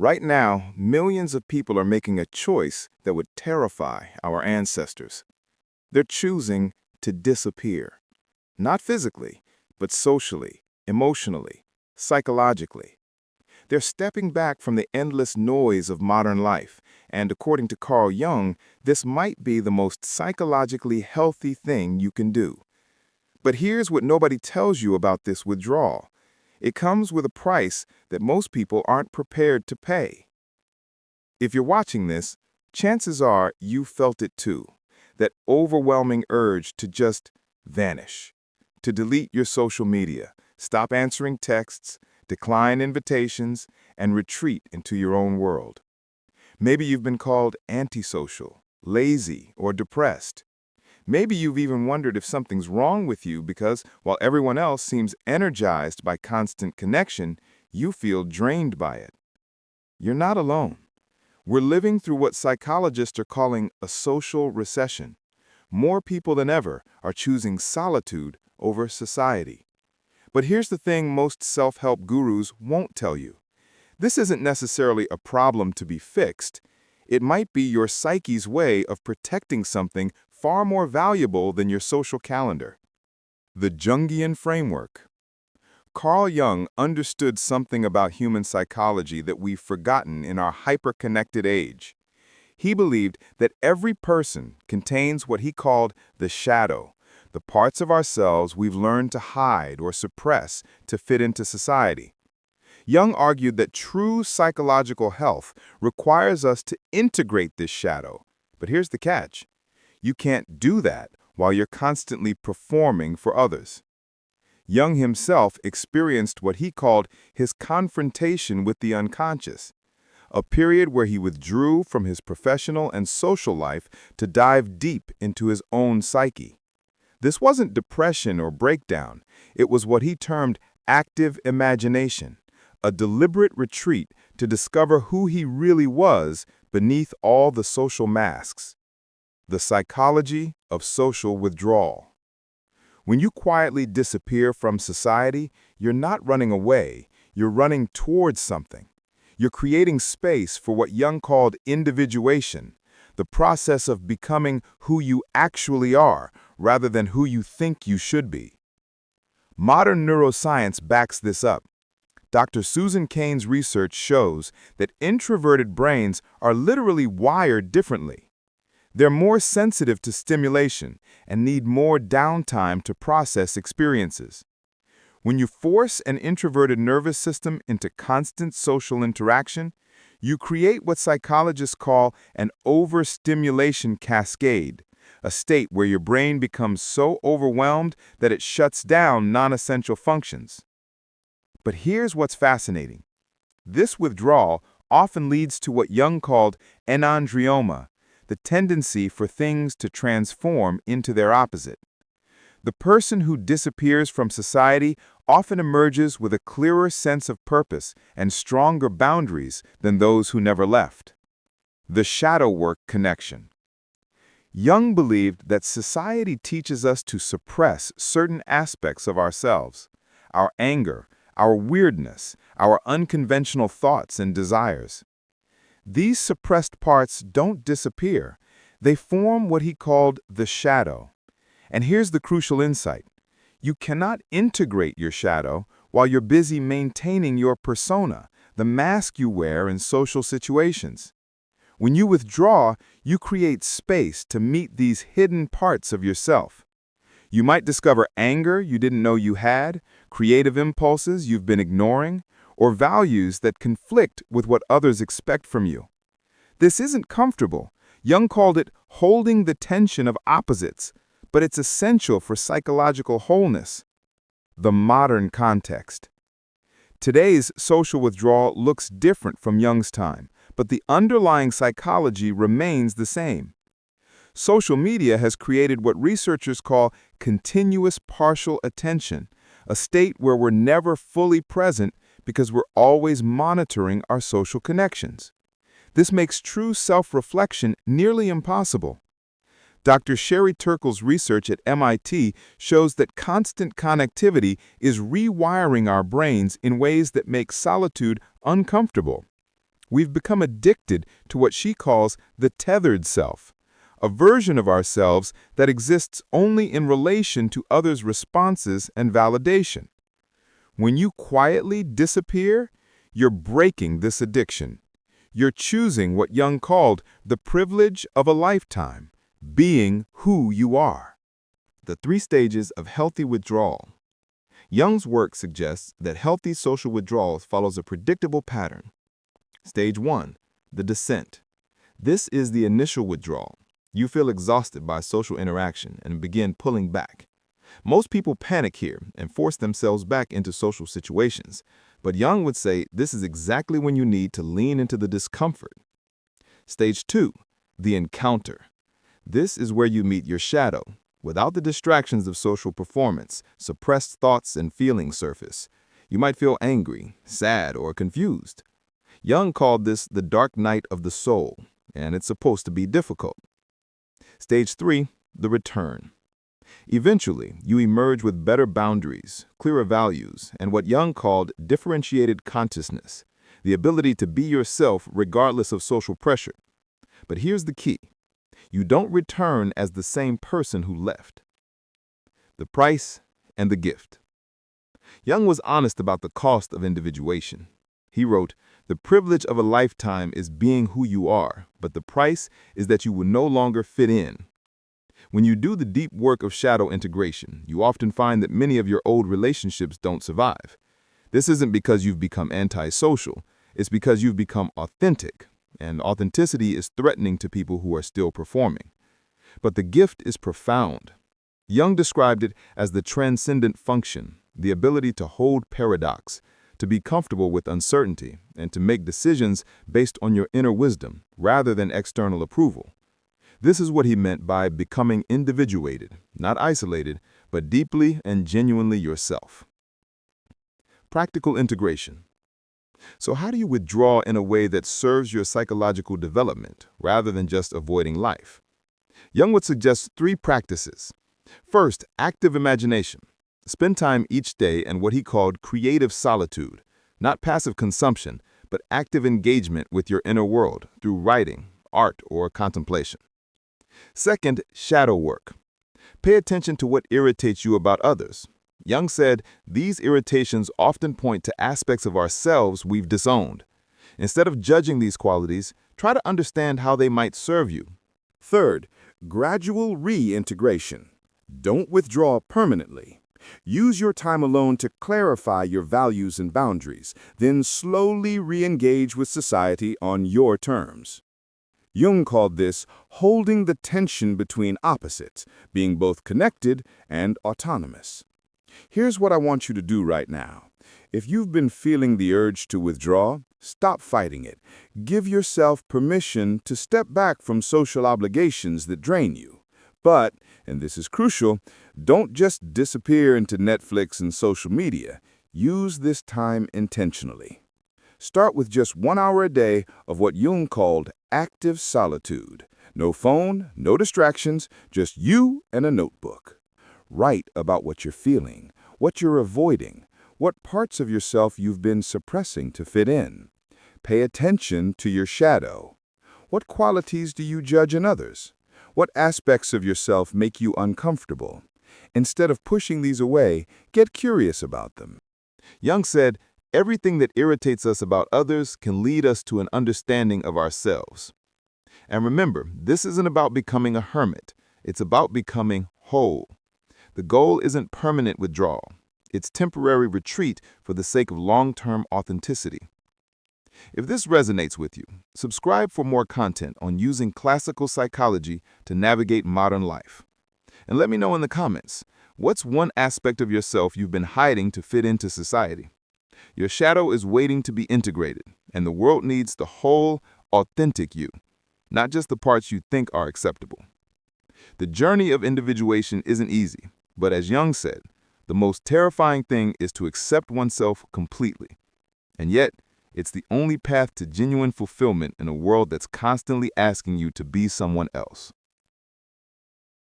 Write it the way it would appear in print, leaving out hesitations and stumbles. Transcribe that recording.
Right now, millions of people are making a choice that would terrify our ancestors. They're choosing to disappear. Not physically, but socially, emotionally, psychologically. They're stepping back from the endless noise of modern life, and according to Carl Jung, this might be the most psychologically healthy thing you can do. But here's what nobody tells you about this withdrawal. It comes with a price that most people aren't prepared to pay. If you're watching this, chances are you felt it too. That overwhelming urge to just vanish, to delete your social media, stop answering texts, decline invitations, and retreat into your own world. Maybe you've been called antisocial, lazy, or depressed. Maybe you've even wondered if something's wrong with you because, while everyone else seems energized by constant connection, you feel drained by it. You're not alone. We're living through what psychologists are calling a social recession. More people than ever are choosing solitude over society. But here's the thing most self-help gurus won't tell you. This isn't necessarily a problem to be fixed. It might be your psyche's way of protecting something far more valuable than your social calendar. The Jungian framework. Carl Jung understood something about human psychology that we've forgotten in our hyper-connected age. He believed that every person contains what he called the shadow, the parts of ourselves we've learned to hide or suppress to fit into society. Jung argued that true psychological health requires us to integrate this shadow. But here's the catch. You can't do that while you're constantly performing for others. Jung himself experienced what he called his confrontation with the unconscious, a period where he withdrew from his professional and social life to dive deep into his own psyche. This wasn't depression or breakdown. It was what he termed active imagination, a deliberate retreat to discover who he really was beneath all the social masks. The psychology of social withdrawal. When you quietly disappear from society, you're not running away, you're running towards something. You're creating space for what Jung called individuation, the process of becoming who you actually are rather than who you think you should be. Modern neuroscience backs this up. Dr. Susan Cain's research shows that introverted brains are literally wired differently. They're more sensitive to stimulation and need more downtime to process experiences. When you force an introverted nervous system into constant social interaction, you create what psychologists call an overstimulation cascade, a state where your brain becomes so overwhelmed that it shuts down non-essential functions. But here's what's fascinating. This withdrawal often leads to what Jung called enandrioma, the tendency for things to transform into their opposite. The person who disappears from society often emerges with a clearer sense of purpose and stronger boundaries than those who never left. The shadow work connection. Jung believed that society teaches us to suppress certain aspects of ourselves, our anger, our weirdness, our unconventional thoughts and desires. These suppressed parts don't disappear. They form what he called the shadow. And here's the crucial insight. You cannot integrate your shadow while you're busy maintaining your persona, the mask you wear in social situations. When you withdraw, you create space to meet these hidden parts of yourself. You might discover anger you didn't know you had, creative impulses you've been ignoring, or values that conflict with what others expect from you. This isn't comfortable. Jung called it holding the tension of opposites, but it's essential for psychological wholeness. The modern context. Today's social withdrawal looks different from Jung's time, but the underlying psychology remains the same. Social media has created what researchers call continuous partial attention, a state where we're never fully present because we're always monitoring our social connections. This makes true self-reflection nearly impossible. Dr. Sherry Turkle's research at MIT shows that constant connectivity is rewiring our brains in ways that make solitude uncomfortable. We've become addicted to what she calls the tethered self, a version of ourselves that exists only in relation to others' responses and validation. When you quietly disappear, you're breaking this addiction. You're choosing what Jung called the privilege of a lifetime, being who you are. The 3 stages of healthy withdrawal. Jung's work suggests that healthy social withdrawal follows a predictable pattern. Stage 1, the descent. This is the initial withdrawal. You feel exhausted by social interaction and begin pulling back. Most people panic here and force themselves back into social situations, but Jung would say this is exactly when you need to lean into the discomfort. Stage 2, the encounter. This is where you meet your shadow. Without the distractions of social performance, suppressed thoughts and feelings surface. You might feel angry, sad, or confused. Jung called this the dark night of the soul, and it's supposed to be difficult. Stage 3, the return. Eventually, you emerge with better boundaries, clearer values, and what Jung called differentiated consciousness, the ability to be yourself regardless of social pressure. But here's the key. You don't return as the same person who left. The price and the gift. Jung was honest about the cost of individuation. He wrote, "The privilege of a lifetime is being who you are, but the price is that you will no longer fit in." When you do the deep work of shadow integration, you often find that many of your old relationships don't survive. This isn't because you've become antisocial, it's because you've become authentic, and authenticity is threatening to people who are still performing. But the gift is profound. Jung described it as the transcendent function, the ability to hold paradox, to be comfortable with uncertainty, and to make decisions based on your inner wisdom rather than external approval. This is what he meant by becoming individuated, not isolated, but deeply and genuinely yourself. Practical integration. So how do you withdraw in a way that serves your psychological development rather than just avoiding life? Jung would suggest 3 practices. First, active imagination. Spend time each day in what he called creative solitude, not passive consumption, but active engagement with your inner world through writing, art, or contemplation. Second, shadow work. Pay attention to what irritates you about others. Jung said these irritations often point to aspects of ourselves we've disowned. Instead of judging these qualities, try to understand how they might serve you. Third, gradual reintegration. Don't withdraw permanently. Use your time alone to clarify your values and boundaries, then slowly re-engage with society on your terms. Jung called this holding the tension between opposites, being both connected and autonomous. Here's what I want you to do right now. If you've been feeling the urge to withdraw, stop fighting it. Give yourself permission to step back from social obligations that drain you. But, and this is crucial, don't just disappear into Netflix and social media. Use this time intentionally. Start with just 1 hour a day of what Jung called active solitude. No phone, no distractions, just you and a notebook. Write about what you're feeling, what you're avoiding, what parts of yourself you've been suppressing to fit in. Pay attention to your shadow. What qualities do you judge in others? What aspects of yourself make you uncomfortable? Instead of pushing these away, get curious about them. Jung said, everything that irritates us about others can lead us to an understanding of ourselves. And remember, this isn't about becoming a hermit. It's about becoming whole. The goal isn't permanent withdrawal. It's temporary retreat for the sake of long-term authenticity. If this resonates with you, subscribe for more content on using classical psychology to navigate modern life. And let me know in the comments, what's one aspect of yourself you've been hiding to fit into society? Your shadow is waiting to be integrated, and the world needs the whole, authentic you, not just the parts you think are acceptable. The journey of individuation isn't easy, but as Jung said, the most terrifying thing is to accept oneself completely. And yet, it's the only path to genuine fulfillment in a world that's constantly asking you to be someone else.